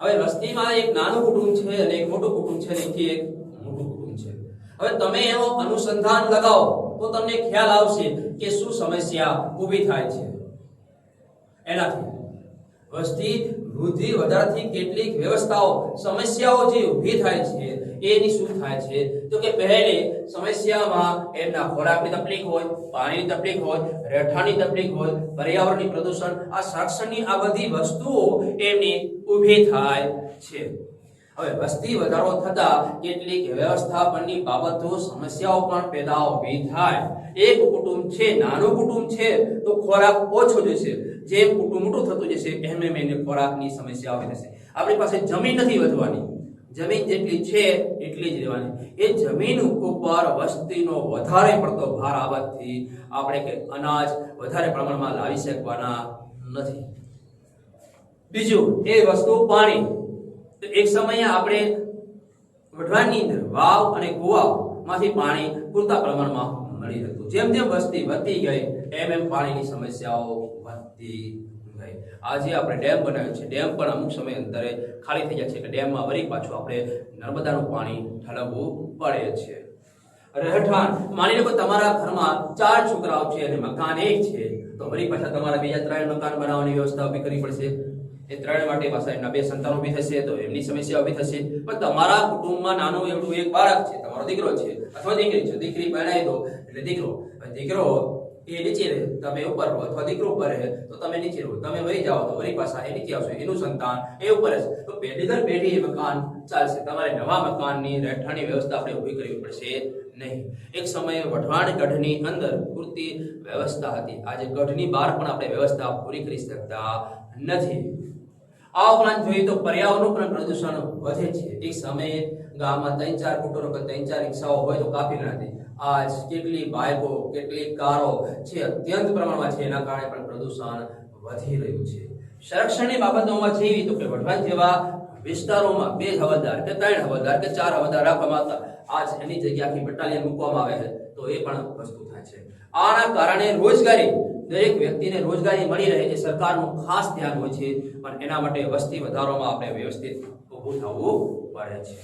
હવે વસ્તીમાં એક નાનું કુટુંબ છે અને એક મોટું કુટુંબ છે, અને એક મોટું કુટુંબ છે. હવે તમે એનો અનુસંધાન લગાવો તો તમને ખ્યાલ આવશે કે શું સમસ્યા ઊભી થાય છે. એનાથી વસ્તી વૃદ્ધિ વધારથી કેટલીક વ્યવસ્થાઓ, સમસ્યાઓ જે ઊભી થાય છે એની શું થાય છે તો કે પહેલે સમસ્યામાં એમના ખોરાકની તકલીફ હોય, પાણીની તકલીફ હોય, રહેઠાણની તકલીફ હોય, પર્યાવરણની પ્રદૂષણ, આ સંરક્ષણની આ બધી વસ્તુઓ એમની ઊભી થાય છે. હવે વસ્તી વધારો થતા કેટલીક વ્યવસ્થાપનની બાબતો, સમસ્યાઓ પણ પેદા ઊભી થાય. એક કુટુંબ છે, નાનું કુટુંબ છે તો ખોરાક ઓછો જશે. જેમ કુટુંબ મોટું થતું જશે એમ એને ખોરાકની સમસ્યા આવી જશે. આપણી પાસે જમીન નથી વધવાની, જમીન જેટલી છે એટલી જ રહેવાની. એ જમીન ઉપર વસ્તીનો વધારે પડતો ભાર આવવાથી આપણે કે અનાજ વધારે પ્રમાણમાં લાવી શકવાના નથી. બીજું એ વસ્તુ પાણી. તો એક સમયે આપણે વઢવાણની અંદર વાવ અને કુવાઓમાંથી પાણી પૂરતા પ્રમાણમાં મળી રહેતું. જેમ જેમ વસ્તી વધતી ગઈ એમ એમ પાણીની સમસ્યાઓ વધતી ગઈ. આજે આપણે ડેમ બનાવ્યો છે, ડેમ પણ અમુક સમય અંતરે ખાલી થઈ જાય છે કે ડેમમાં વળી પાછું આપણે નર્મદાનું પાણી ઠલવવું પડે છે. રહેઠાણ, માની લો કે તમારા ઘરમાં 4 છોકરાઓ છે અને મકાન એક છે, તો વળી પાછા તમારા બીજા 3 મકાન બનાવવાની વ્યવસ્થા ઊભી કરવી પડશે. એ 3 માટે પાછા એમના 2 સંતાનો ઊભી થશે, તો એમની સમસ્યા ઊભી થશે. પણ તમારા કુટુંબમાં નાનું એવું એક બાળક છે, તમારો દીકરો છે અથવા દીકરી છે, દીકરી પરણાઈ દો એટલે દીકરો એ નીચે રહે, તમે ઉપર રહો, અથવા દીકરો ઉપર રહે તો તમે નીચે રહો, તમે વહી જાઓ તો વળી પાછા એ નીચે આવશે, એનું સંતાન એ ઉપર હશે. તો પેઢી દર પેઢી એ મકાન ચાલશે. તમારે નવા મકાનની રહેઠાણની વ્યવસ્થા આપણે ઊભી કરવી પડશે નહીં. એક સમયે વઢવાણ ગઢની અંદર પૂરતી વ્યવસ્થા હતી. આજે ગઢની બહાર પણ આપણે વ્યવસ્થા પૂરી કરી શકતા નથી. આ ઉપરાંત જોઈએ તો પર્યાવરણનું પણ પ્રદૂષણ વધે છે. એક સમયે ગામમાં 3-4 સ્કૂટરો કે 3-4 રિક્ષાઓ હોય તો કાફી ન હતી. આજ કેટલી બાઇકો, કેટલી કારો છે, અત્યંત પ્રમાણમાં છે. એના કારણે પણ પ્રદૂષણ વધી રહ્યું છે. સંરક્ષણની બાબતોમાં જોઈએ તો કે વઢવાણ જેવા વિસ્તારોમાં 2 હવાલદાર કે 3 હવાલદાર કે 4 હવાલદાર રાખવામાં આવતા. આજ એની જગ્યાએ આખી બટાલિયન મૂકવામાં આવે છે, તો એ પણ વસ્તુ થાય છે. આના કારણે રોજગારી, દરેક વ્યક્તિને રોજગારી મળી રહે એ સરકારનું ખાસ ધ્યાન હોય છે. પણ એના માટે વસ્તી વધારોમાં આપણે વ્યવસ્થિત ઊભું થવું પડે છે.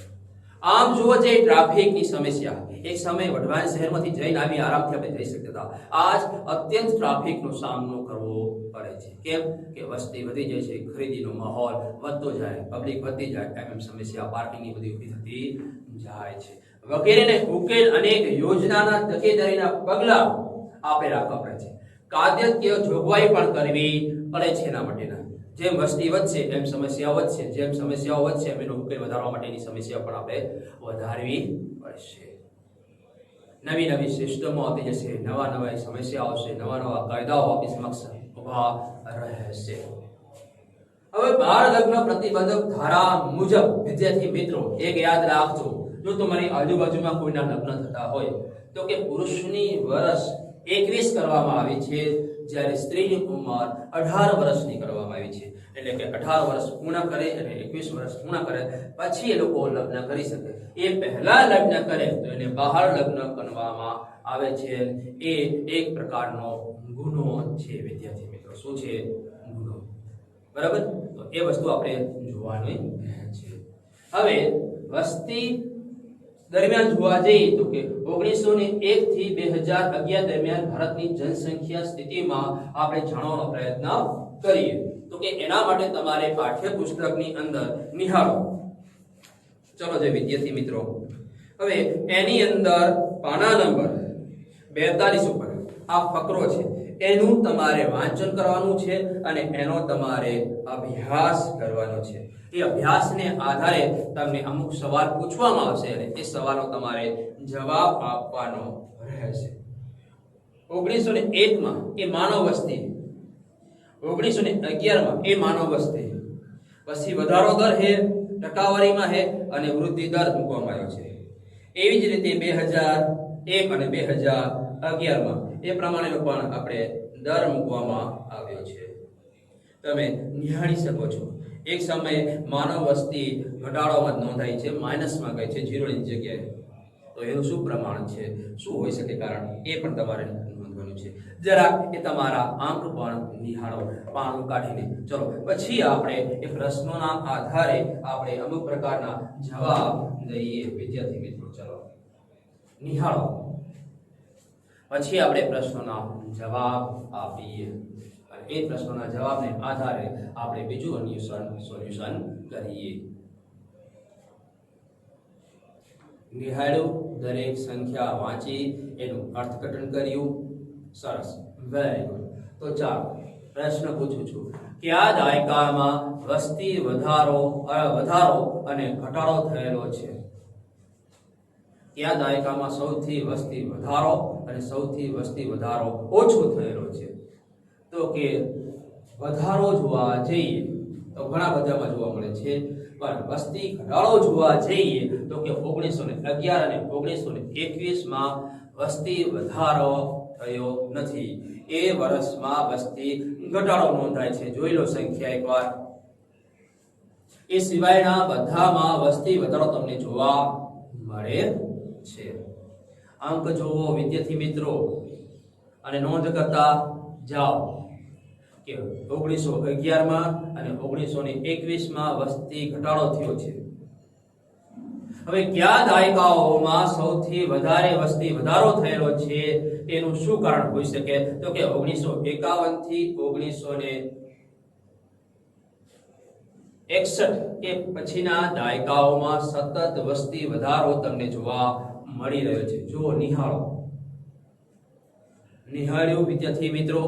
આમ જુઓ જે ટ્રાફિકની સમસ્યા, એક સમય વઢવાણ શહેરમાંથી જઈને આવી આરામથી આપણે જઈ શકતા હતા. આજ અત્યંત ટ્રાફિકનો સામનો કરવો પડે છે. કેમ કે વસ્તી વધી જાય છે, ખરીદીનો માહોલ વધતો જાય, પબ્લિક વધતી જાય, એમ સમસ્યા પાર્કિંગની બધી ઊભી થતી જાય છે. વગેરેને ઉકેલ અનેક યોજનાના તકેદારીના પગલા આપણે રાખવા પડે છે. કાયદાકીય જોગવાઈ પણ કરવી પડે છે. એના માટેના જેમ વસ્તી વધશે એમ સમસ્યાઓ વધશે, જેમ સમસ્યાઓ વધશે એમ એનો ઉકેલ વધારવા માટેની સમસ્યા પણ આપણે વધારવી પડશે. નવી નવી સિસ્ટમો આવતી જશે, નવા સમસ્યાઓ આવશે, નવા કાયદાઓ આપણી સમક્ષ ઊભા રહેશે. હવે બાળ લગ્ન પ્રતિબંધક ધારા મુજબ વિદ્યાર્થી મિત્રો એક યાદ રાખજો, જો તમારી આજુબાજુમાં કોઈના લગ્ન થતા હોય તો કે પુરુષની વર્ષ 21 કરવામાં આવી છે, જ્યારે સ્ત્રીની ઉંમર 18 વર્ષની કરવામાં આવી છે. એટલે કે 18 વર્ષ પૂર્ણ કરે અને 21 વર્ષ પૂર્ણ કરે પછી એ લોકો લગ્ન કરી શકે. એ પહેલા લગ્ન કરે તો એને બહાર લગ્ન કરવામાં આવે છે. એ એક પ્રકારનો ગુનો છે વિદ્યાર્થી મિત્રો. શું છે? ગુનો. બરાબર? તો એ વસ્તુ આપણે જોવાની છે. હવે વસ્તી દરમિયાન જોવા જઈએ તો કે 1901 થી 2011 દરમિયાન ભારતની જનસંખ્યા સ્થિતિમાં આપણે જાણવાનો પ્રયત્ન કરીએ તો કે એના માટે તમારે પાઠ્યપુસ્તકની અંદર નિહાળો. ચલો જે વિદ્યાર્થી મિત્રો, હવે એની અંદર પાના નંબર 42 ઉપર આ ફકરો છે, એનું તમારે વાંચન કરવાનું છે અને એનો તમારે અભ્યાસ કરવાનો છે. એ અભ્યાસને આધારે તમને અમુક સવાલ પૂછવામાં આવશે અને એ સવાલો તમારે જવાબ આપવાનો રહેશે. 1901 માં એ માનવ વસ્તી, 1911 માં એ માનવ વસ્તી, પછી વધારો દર હે, ટકાવારીમાં હે અને વૃદ્ધિ દર મૂકવામાં આવ્યો છે. એવી જ રીતે 2001 અને 2011 માં એ પ્રમાણેનો પણ આપણે દર મૂકવામાં આવ્યો છે. તમે નિહાળી શકો છો. એક સમયે માનવ વસ્તી ઘટાડોમાં નોંધાઈ છે, માઇનસમાં ગઈ છે, 0 ની જગ્યાએ. તો એનું શું પ્રમાણ છે, શું હોઈ શકે કારણ, એ પણ તમારે નોંધવાનું છે. જરા એ તમારા આંક પણ નિહાળો પાનું કાઢીને. ચલો પછી આપણે એ પ્રશ્નોના આધારે આપણે અમુક પ્રકારના જવાબ દઈએ વિદ્યાર્થી મિત્રો. ચલો નિહાળો, પછી આપણે પ્રશ્નોના જવાબ આપીએ. એ પ્રશ્નોના જવાબને આધારે આપણે બીજું સોલ્યુશન કરીએ. નિહાળ્યું, દરેક સંખ્યા વાંચી એનું અર્થઘટન કર્યું. સરસ, વેરી ગુડ. તો ચાલો પ્રશ્ન પૂછું છું, કયા દાયકામાં વસ્તી વધારો અને ઘટાડો થયેલો છે? કયા દાયકામાં સૌથી વસ્તી વધારો અને સૌથી વસ્તી વધારો ઓછો થયેલો છે? તો કે વધારો જોવા જઈએ તો ઘણા બધામાં જોવા મળે છે, પણ વસ્તી ઘટાડો જોવા જઈએ તો કે 1911 અને 1921 માં વસ્તી વધારો થયો નથી. એ વર્ષમાં વસ્તી ઘટાડો નોંધાય છે. જોઈ લો સંખ્યા એકવાર. એ સિવાયના બધામાં વસ્તી વધારો તમને જોવા મળે છે. અંક જોવો વિદ્યાર્થી મિત્રો અને નોંધ કરતા જાઓ કે 1911 માં અને 1921 માં વસ્તી ઘટાડો થયો છે. હવે કયા દાયકાઓમાં સૌથી વધારે વસ્તી વધારો થયેલો છે તેનું શું કારણ હોઈ શકે? તો કે 1951 થી 1961 કે પછીના દાયકાઓમાં સતત વસ્તી વધારો તમને જોવા મળી રહ્યો છે. જો નિહાળ્યું વિદ્યાર્થી મિત્રો?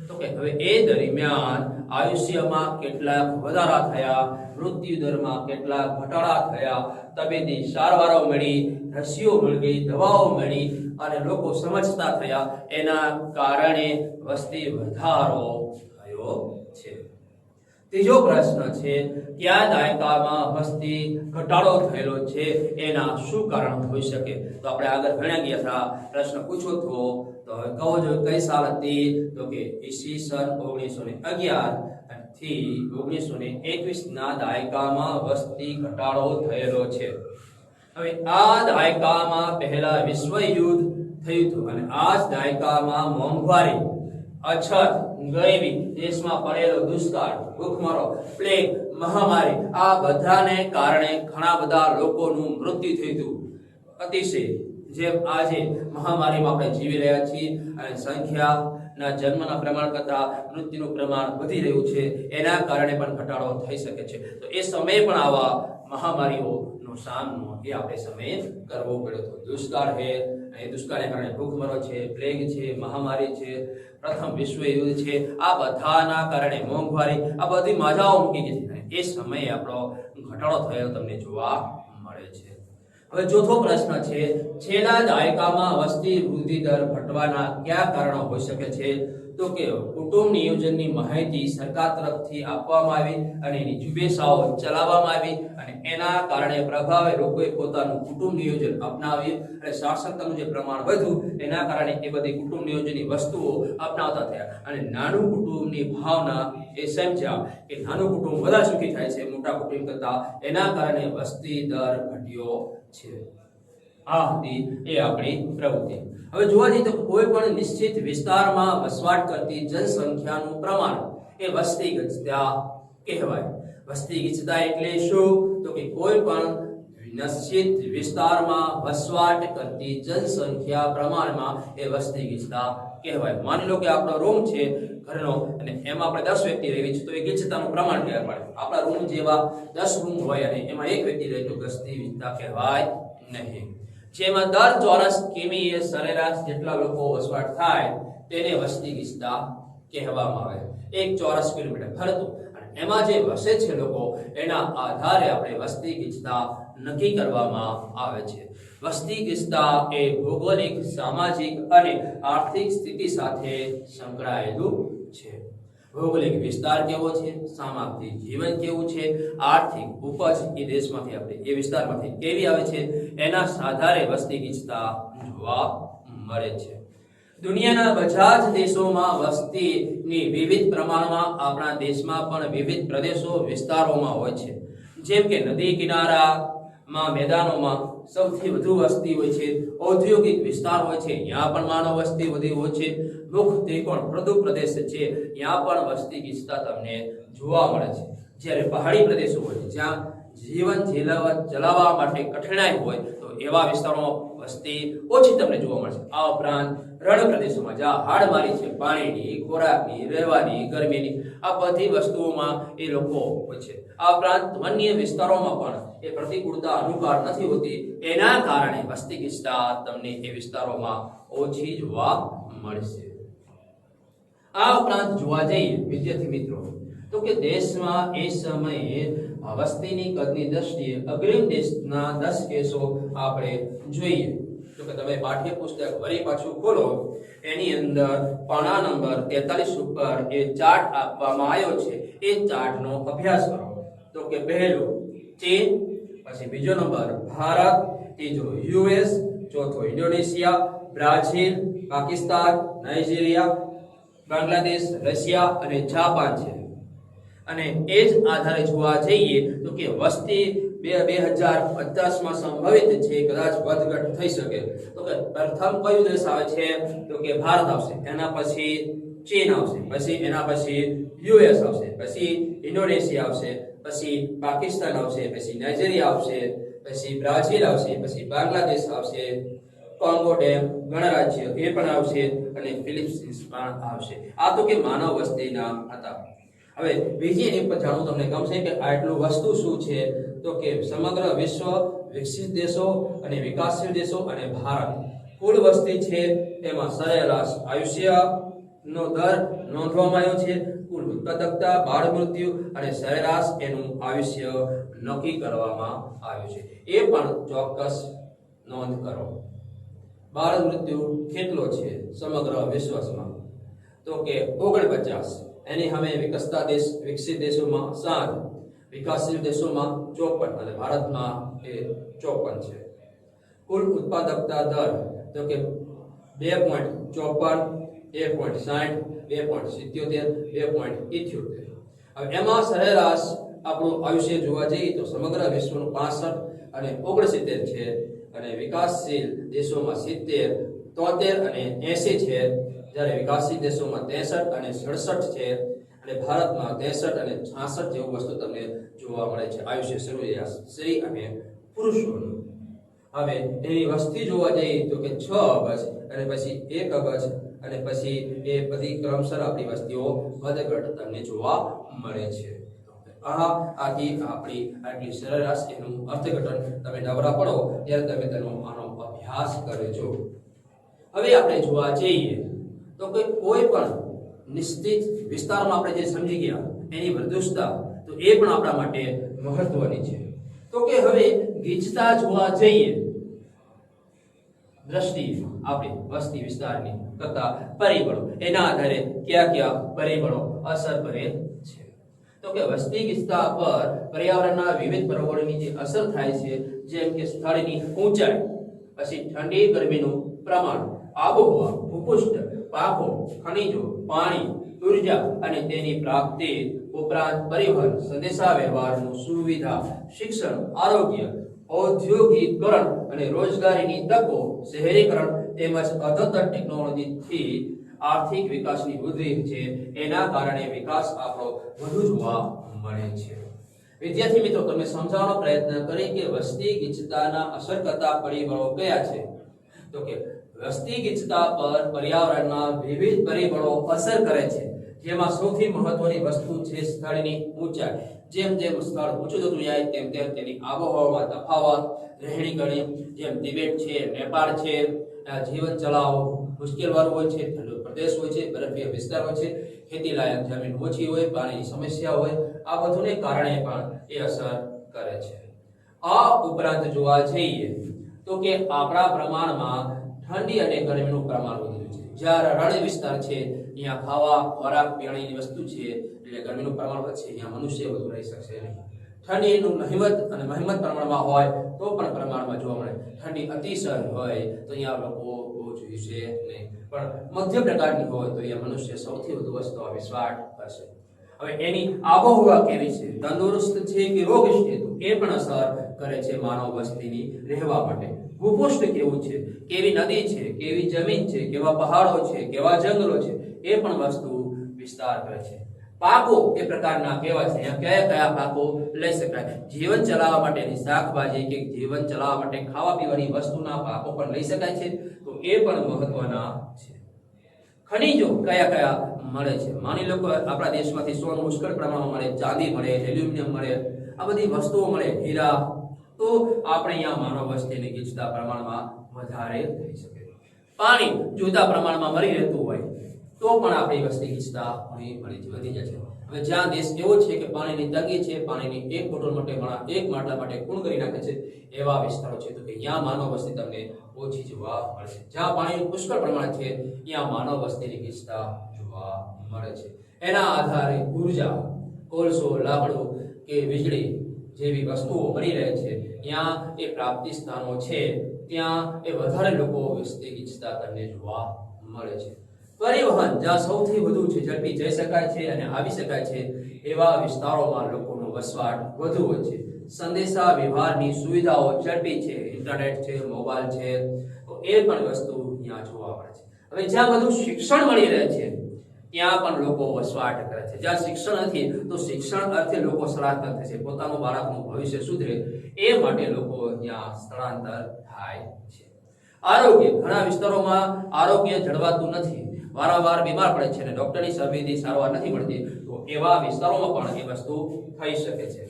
તો કે હવે એ દરમિયાન આયુષ્યમાં કેટલાક વધારા થયા, મૃત્યુ દરમાં કેટલાક ઘટાડા થયા, તબીબી સારવારો મળી, રસીઓ મળી, દવાઓ મળી અને લોકો સમજતા થયા. એના કારણે વસ્તી વધારો થયો છે. ત્રીજો પ્રશ્ન છે, કયા દાયકામાં વસ્તી ઘટાડો થયેલો છે? એના શું કારણ હોઈ શકે? તો આપણે આગળ ભણ્યા ગયા હતા, પ્રશ્ન પૂછો તો હવે કહો જો કઈ સાલ હતી? તો કે ઈસવીસન 1911 થી 1921 ના દાયકામાં વસ્તી ઘટાડો થયેલો છે. હવે આ દાયકામાં પહેલા વિશ્વ યુદ્ધ થયું હતું અને આ જ દાયકામાં મોંઘવારી, અછત, ગરીબી, દેશમાં પડેલો દુષ્કાળ, ભૂખમરો, પ્લેગ, મહામારી, આ બધાને કારણે ઘણા બધા લોકોનું મૃત્યુ થયું હતું. અતિશય જેમ આજે મહામારીમાં આપણે જીવી રહ્યા છીએ અને સંખ્યાના જન્મના પ્રમાણ કરતા મૃત્યુનું પ્રમાણ વધી રહ્યું છે, એના કારણે પણ ઘટાડો થઈ શકે છે. તો એ સમયે પણ આવા મહામારીઓનો સામનો એ આપણે સમયે કરવો પડ્યો હતો. દુષ્કાળ છે, એ દુષ્કાળને કારણે ભૂખમરો છે, પ્લેગ છે, મહામારી છે, પ્રથમ વિશ્વ યુદ્ધ છે, આ બધાના કારણે મોંઘવારી, આ બધી મજાઓ મૂકી ગઈ છે. એ સમયે આપણો ઘટાડો થયો તમને જોવા મળે છે. હવે ચોથો પ્રશ્ન છે, છેલ્લા દાયકામાં વસ્તી વૃદ્ધિ દર ઘટવાના કયા કારણો હોઈ શકે છે? તો કે કુટુંબ નિયોજનની માહિતી સરકાર તરફથી આપવામાં આવી અને એની ઝુંબેશો ચલાવવામાં આવી અને એના કારણે પ્રભાવે લોકોએ પોતાનું કુટુંબ નિયોજન અપનાવ્યું અને સાક્ષરતાનું જે પ્રમાણ વધ્યું એના કારણે એ બધી કુટુંબ નિયોજનની વસ્તુઓ અપનાવતા થયા અને નાનું કુટુંબની ભાવના એ સમજ્યા કે નાનું કુટુંબ વધારે સુખી થાય છે મોટા કુટુંબ કરતા, એના કારણે વસ્તી દર ઘટ્યો છે. આ હતી એ આપણી પ્રવૃત્તિ. હવે જોવા જઈએ તો કોઈ પણ નિશ્ચિત વિસ્તારમાં વસવાટ કરતી જનસંખ્યાનું પ્રમાણ એ વસ્તી ગીચતા કહેવાય. વસ્તી ગીચતા એટલે શું? તો કે કોઈ પણ નિશ્ચિત વિસ્તારમાં વસવાટ કરતી જનસંખ્યા પ્રમાણમાં એ વસ્તી ગીચતા કહેવાય. માની લો કે આપણો રૂમ છે ઘરનો અને એમાં આપણે 10 વ્યક્તિ રહેવી છે તો એ ગીચતાનું પ્રમાણ કહેવાય. આપણા રૂમ જેવા 10 રૂમ હોય અને એમાં એક વ્યક્તિ રહે તો વસ્તી ગીચતા કહેવાય નહીં. જેમાં દર ચોરસ કિમીએ સરેરાશ જેટલા લોકો વસવાટ થાય તેને વસ્તી ગીચતા કહેવામાં આવે. 1 ચોરસ કિલોમીટર ફરતું અને એમાં જે વસે છે લોકો એના આધારે આપણે વસ્તી ગીચતા નક્કી કરવામાં આવે છે. વસ્તી ગીચતા એ ભૌગોલિક, સામાજિક અને આર્થિક સ્થિતિ સાથે સંકળાયેલું છે. ભૌગોલિક વિસ્તાર કેવો છે, સામાજિક જીવન કેવું છે, આર્થિક ઉપજ એ દેશમાંથી આપણે એ વિસ્તારમાંથી કેવી આવે છે, એના આધારે વસ્તી ગીચતા જોવા મળે છે. દુનિયાના બધા જ દેશોમાં વસ્તીની વિવિધ પ્રમાણમાં આપણા દેશમાં પણ વિવિધ પ્રદેશો વિસ્તારોમાં હોય છે. જેમ કે નદી કિનારામાં મેદાનોમાં સૌથી વધુ વસ્તી હોય છે, ઔદ્યોગિક વિસ્તાર હોય છે ત્યાં પણ માનવ વસ્તી વધી હોય છે, મુખ ત્રિકોણ મૃદુ પ્રદેશ છે ત્યાં પણ વસ્તી ગીચતા તમને જોવા મળે છે. જ્યારે પહાડી પ્રદેશો હોય છે જ્યાં જીવન ચલાવવા માટે કઠણાઈ હોય તો એવા વિસ્તારોમાં વસ્તી ઓછી તમને જોવા મળશે. આ ઉપરાંત રણ પ્રદેશોમાં જ્યાં હાડમારી છે, પાણીની, ખોરાકની, રહેવાની, ગરમીની, આ બધી વસ્તુઓમાં એ લોકો હોય છે. આ ઉપરાંત વન્ય વિસ્તારોમાં પણ એ પ્રતિકૂળતા અનુકૂળ નથી હોતી, એના કારણે વસ્તી ગીચતા તમને એ વિસ્તારોમાં ઓછી જોવા મળશે. આ ઉપરાંત જોવા જઈએ વિદ્યાર્થી મિત્રો તો કે દેશમાં એ સમયે વસ્તીની કદની દ્રષ્ટિએ અગ્રીમ દેશના 10 કેસો આપણે જોઈએ તો કે તમે પાઠ્યપુસ્તક વળી પાછું ખોલો, એની અંદર પાના નંબર 43 ઉપર એ ચાર્ટ આપવામાં આવ્યો છે. એ ચાર્ટનો અભ્યાસ કરો. તો કે પહેલો ચીન, પછી બીજો નંબર ભારત, ત્રીજો યુએસ, ચોથો Indonesia, Brazil, Pakistan, Nigeria, Bangladesh, Russia અને જાપાન છે. અને એ જ આધારે જોવા જઈએ તો કે વસ્તી 2050 માં સંભવિત છે કદાચ વધઘટ થઈ શકે તો કે પ્રથમ કયો દેશ આવે છે તો કે ભારત આવશે, એના પછી ચીન આવશે, પછી એના પછી યુએસ આવશે, પછી ઇન્ડોનેશિયા આવશે, પછી પાકિસ્તાન આવશે, પછી નાઇજીરિયા આવશે, પછી બ્રાઝીલ આવશે, પછી બાંગ્લાદેશ આવશે, કોંગો ડેમ ગણરાજ્ય એ પણ આવશે અને ફિલિપિન્સ પણ આવશે. આ તો કે માનવ વસ્તીના હતા. હવે બીજી એની પર જાણવું તમને ગમશે કે આટલું વસ્તુ શું છે તો કે સમગ્ર વિશ્વ, વિકસિત દેશો અને વિકાસશીલ દેશો અને ભારત કુલ વસ્તી છે તેમાં સરેરાશ આયુષ્યનો દર નોંધવામાં આવ્યો છે, કુલ ઉત્પાદકતા, બાળ મૃત્યુ અને સરેરાશ એનું આયુષ્ય નક્કી કરવામાં આવ્યું છે. એ પણ ચોક્કસ નોંધ કરો. બાળ મૃત્યુ કેટલો છે સમગ્ર વિશ્વમાં તો કે 49, એની સામે વિકસિત દેશોમાં 7, વિકાસશીલ દેશોમાં 54 અને ભારતમાં એ 54 છે. કુલ ઉત્પાદકતા દર તો કે 2.54, 1.60, 2.77, 2.78. હવે એમાં સરેરાશ આપણું આયુષ્ય જોવા જઈએ તો સમગ્ર વિશ્વનું 65 અને 69 છે અને વિકાસશીલ દેશોમાં 70, 73 અને 80 છે, જ્યારે વિકાસશીલ દેશોમાં 63 અને 67 છે અને ભારતમાં 63 અને 66 જેવું વસ્તુ તમને જોવા મળે છે આયુષ્ય સ્ત્રી અને પુરુષોનું. હવે એની વસ્તી જોવા જઈએ તો કે 6 અબજ અને પછી 1 અબજ અને પછી એ બધી ક્રમશર આપણી વસ્તીઓ વધઘટ તમને જોવા મળે છે. આથી આપણી આટલી સરેરાશ એનું અર્થઘટન તમે નવરા પડો ત્યારે તમે તેનો આનો અભ્યાસ કરજો. હવે આપણે જોવા જઈએ તો કે કોઈ પણ નિશ્ચિત વિસ્તારમાં આપણે જે સમજી ગયા એની વિરુદ્ધતા તો એ પણ આપણા માટે મહત્વની છે. તો કે હવે ગીચતા જોવા જઈએ દ્રષ્ટિ આપણી વસ્તી વિસ્તારની કરતા પરિબળો, એના આધારે કયા પરિબળો અસર કરે છે તો કે વસ્તી ગીચતા પર પર્યાવરણના વિવિધ પરિબળોની જે અસર થાય છે જેમ કે સ્થળની ઊંચાઈ, પછી ઠંડી ગરમીનું પ્રમાણ, આબોહવા, ભૂપૃષ્ઠ, પાકો, ખનિજો, પાણી, ઉર્જા અને તેની પ્રાપ્તિ ઉપરાંત પરિવહન, સંદેશા વ્યવહારનું સુવિધા, શિક્ષણ, આરોગ્ય, ઔદ્યોગિકરણ અને રોજગારીની તકો, શહેરીકરણ તેમજ અદ્યતન ટેકનોલોજીથી આર્થિક વિકાસની વૃદ્ધિ છે. એના કારણે વિકાસ આપણો વધુ જોવા મળે છે. વિદ્યાર્થી મિત્રો, તમે સમજાવવાનો પ્રયત્ન કરી કે વસ્તી ગીચતાના અસર કરતા પરિબળો કયા છે તો કે વસ્તી ગીચતા પર પર્યાવરણના વિવિધ પરિબળો અસર કરે છે, જેમાં સૌથી મહત્વની વસ્તુ છે સ્થળની ઊંચાઈ. જેમ જેમ સ્થળ ઊંચું જતું જાય તેમ તેમ તેની આબોહવામાં તફાવત, રહેણીકરણી, જેમ તિબેટ છે, નેપાળ છે, જીવન ચલાવવું મુશ્કેલવાળું હોય છે, ઠંડો પ્રદેશ હોય છે, બરફીય વિસ્તાર હોય છે, ખેતી લાયક જમીન ઓછી હોય, પાણીની સમસ્યા હોય, આ બધુંને કારણે પણ એ અસર કરે છે. આ ઉપરાંત જોવા જઈએ તો કે આપણા પ્રમાણમાં ઠંડી અને ગરમીનું પ્રમાણ વધ્યું છે. જ્યાં રણ વિસ્તાર છે અહીંયા ખાવા, ખોરાક, પીણાની વસ્તુ છે એટલે ગરમીનું પ્રમાણ વધશે, અહીંયા મનુષ્ય વધુ રહી શકશે નહીં. ઠંડીનું નહિવત અને મહિમત પ્રમાણમાં હોય તો પણ પ્રમાણમાં જોવા મળે. ઠંડી અતિશય હોય તો અહીંયા લોકો બહુ જોઈશે નહીં, પણ મધ્ય પ્રકારની હોય તો અહીંયા મનુષ્ય સૌથી વધુ વસ્તુઓ વિશ્વાસ કરશે. હવે એની આબોહવા કેવી છે, તંદુરસ્ત છે કે રોગિષ્ટ છે, એ પણ અસર કરે છે માનવ વસ્તીની રહેવા માટે. ભૂપૃષ્ઠ કેવું છે, કેવી નદી છે, કેવી જમીન છે, કેવા પહાડો છે, કેવા જંગલો છે, એ પણ વસ્તુ વિસ્તાર કરે છે. પાકો એ પ્રકારના કેવા છે, કયા કયા પાકો લઈ શકાય, જીવન ચલાવવા માટેની શાકભાજી કે જીવન ચલાવવા માટે ખાવા પીવાની વસ્તુના પાકો પણ લઈ શકાય છે તો એ પણ મહત્વના છે. ખનિજો કયા કયા મળે છે, માની લો આપણા દેશમાંથી સોનું પુષ્કળ પ્રમાણમાં મળે, ચાંદી મળે, એલ્યુમિનિયમ મળે, આ બધી વસ્તુઓ મળે, હીરા, તો આપણે અહીંયા માનવ વસ્તીની ગીચતા પ્રમાણમાં વધારે થઈ શકે. પાણી જુદા પ્રમાણમાં મળી રહેતું હોય તો પણ આપણી વસ્તી ગીચતા વધી જાય છે. હવે જ્યાં દેશ એવો છે કે પાણીની તંગી છે, પાણીની એક બોટલ માટે એક માટલા માટે ખૂણ કરી નાખે છે, એવા વિસ્તારો છે તો કે ત્યાં માનવ વસ્તી તમને ઓછી જોવા મળશે. જ્યાં પાણીનું પુષ્કળ પ્રમાણ છે ત્યાં માનવ વસ્તીની ગીચતા જોવા મળે છે. એના આધારે ઉર્જા, કોલસો, લાકડું કે વીજળી જેવી વસ્તુઓ મળી રહે છે, ત્યાં એ પ્રાપ્તિ સ્થાનો છે ત્યાં એ વધારે લોકો વસ્તી ગીચતા તમને જોવા મળે છે. પરિવહન જ્યાં સૌથી વધુ છે, ઝડપી જઈ શકાય છે અને આવી શકાય છે એવા વિસ્તારોમાં લોકોનો વસવાટ વધુ હોય છે. સંદેશા વ્યવહારની સુવિધાઓ ઝડપી છે, ઇન્ટરનેટ છે, મોબાઈલ છે, તો એ પણ વસ્તુ ત્યાં જોવા મળે છે. હવે જ્યાં બધું શિક્ષણ મળી રહે છે ત્યાં પણ લોકો વસવાટ કરે છે. જ્યાં શિક્ષણ નથી તો શિક્ષણ અર્થે લોકો સ્થળાંતર થશે, પોતાનું બાળકનું ભવિષ્ય સુધરે એ માટે લોકો ત્યાં સ્થળાંતર થાય છે. આરોગ્ય, ઘણા વિસ્તારોમાં આરોગ્ય જળવાતું નથી, વારંવાર બીમાર પડે છે અને ડોક્ટરની સર્વેથી સારવાર નથી મળતી, તો એવા વિસ્તારોમાં પણ એ વસ્તુ થઈ શકે છે.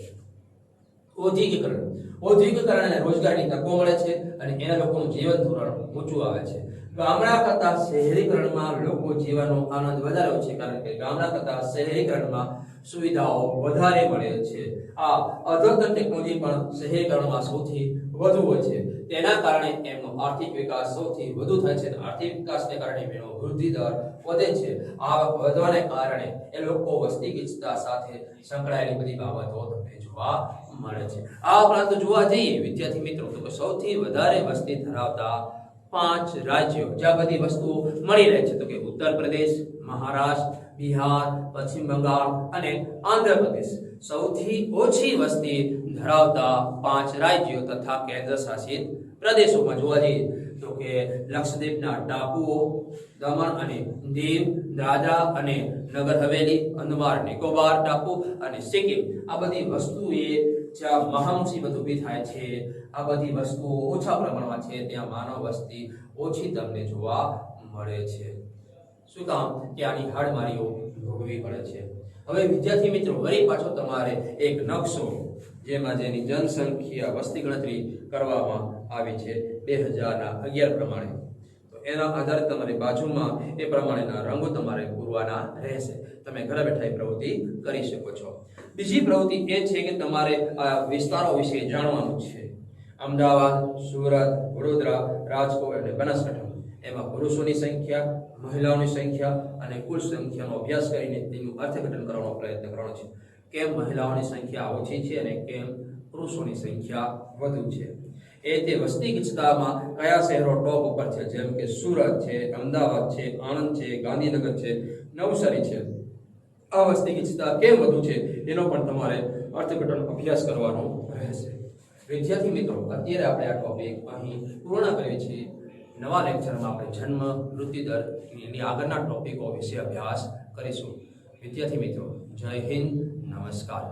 ઔદ્યોગિકરણ અને રોજગારની તકો મળે છે અને એના લોકોનું જીવન ધોરણ ઊંચું આવે છે. ગામડા કરતા શહેરીકરણમાં લોકો જીવનનો આનંદ વધારે હોય છે, કારણ કે ગામડા કરતા શહેરીકરણમાં સુવિધાઓ વધારે મળે છે. આ અદ્યતન ટેકનોલોજી પણ શહેરીકરણમાં સૌથી વધુ હોય છે. તેના કારણે એમનો આર્થિક વિકાસ સૌથી વધુ થાય છે અને આર્થિક વિકાસને કારણે એનો વૃદ્ધિ દર વધે છે. આ વધવાને કારણે એ લોકો વસ્તી ગીચતા સાથે સંકળાયેલી બધી બાબતો તમને જોવા મળે છે. આ ઉપરાંત જોવા જઈએ વિદ્યાર્થી મિત્રો તો સૌથી વધારે વસ્તી ધરાવતા 5 રાજ્યો જ્યાં બધી વસ્તુઓ મળી રહે છે, તો કે ઉત્તર પ્રદેશ, મહારાષ્ટ્ર, બિહાર, પશ્ચિમ બંગાળ અને આંધ્રપ્રદેશ. સૌથી ઓછી વસ્તી ધરાવતા 5 રાજ્યો તથા કેન્દ્ર શાસિત પ્રદેશોમાં જોવા જઈએ તો કે લક્ષદ્વીપના ટાપુઓ, દમણ અને દીવ, દાદરા અને નગર હવેલી, અંદમાન નિકોબાર ટાપુ અને સિક્કિમ. આ બધી વસ્તુએ જ્યાં મહામુસીબત ઊભી થાય છે, આ બધી વસ્તુઓ ઓછા પ્રમાણમાં છે, ત્યાં માનવ વસ્તી ઓછી તમને જોવા મળે છે. શું કામ? કે આની હાડમારીઓ ભોગવવી પડે છે. હવે વિદ્યાર્થી મિત્રો વળી પાછો તમારે એક નકશો જેમાં જેની જનસંખ્યા વસ્તી ગણતરી કરવામાં આવી છે 2011 પ્રમાણે, તો એના આધારે તમારી બાજુમાં એ પ્રમાણેના રંગો તમારે પૂરવાના રહેશે. તમે ઘરે બેઠા એ પ્રવૃત્તિ કરી શકો છો. બીજી પ્રવૃત્તિ એ છે કે તમારે આ વિસ્તારો વિશે જાણવાનું છે. અમદાવાદ, સુરત, વડોદરા, રાજકોટ અને બનાસકાંઠા, એમાં પુરુષોની સંખ્યા, મહિલાઓની સંખ્યા અને કુલ સંખ્યાનો અભ્યાસ કરીને તેનું અર્થઘટન કરવાનો પ્રયત્ન કરવાનો છે. કેમ મહિલાઓની સંખ્યા ઓછી છે અને કેમ પુરુષોની સંખ્યા વધુ છે. એ તે વસ્તી ગીચતામાં કયા શહેરો ટોપ ઉપર છે, જેમ કે સુરત છે, અમદાવાદ છે, આણંદ છે, ગાંધીનગર છે, નવસારી છે. આ વસ્તી ગીચતા કેમ વધુ છે એનો પણ તમારે અર્થઘટન અભ્યાસ કરવાનો રહેશે. વિદ્યાર્થી મિત્રો અત્યારે આપણે આ ટોપિક અહીં પૂર્ણ કરીએ છીએ. નવા લેક્ચરમાં આપણે જન્મ મૃત્યુ દર એની આગળના ટોપિકો વિશે અભ્યાસ કરીશું. વિદ્યાર્થી મિત્રો જય હિન્દ, નમસ્કાર.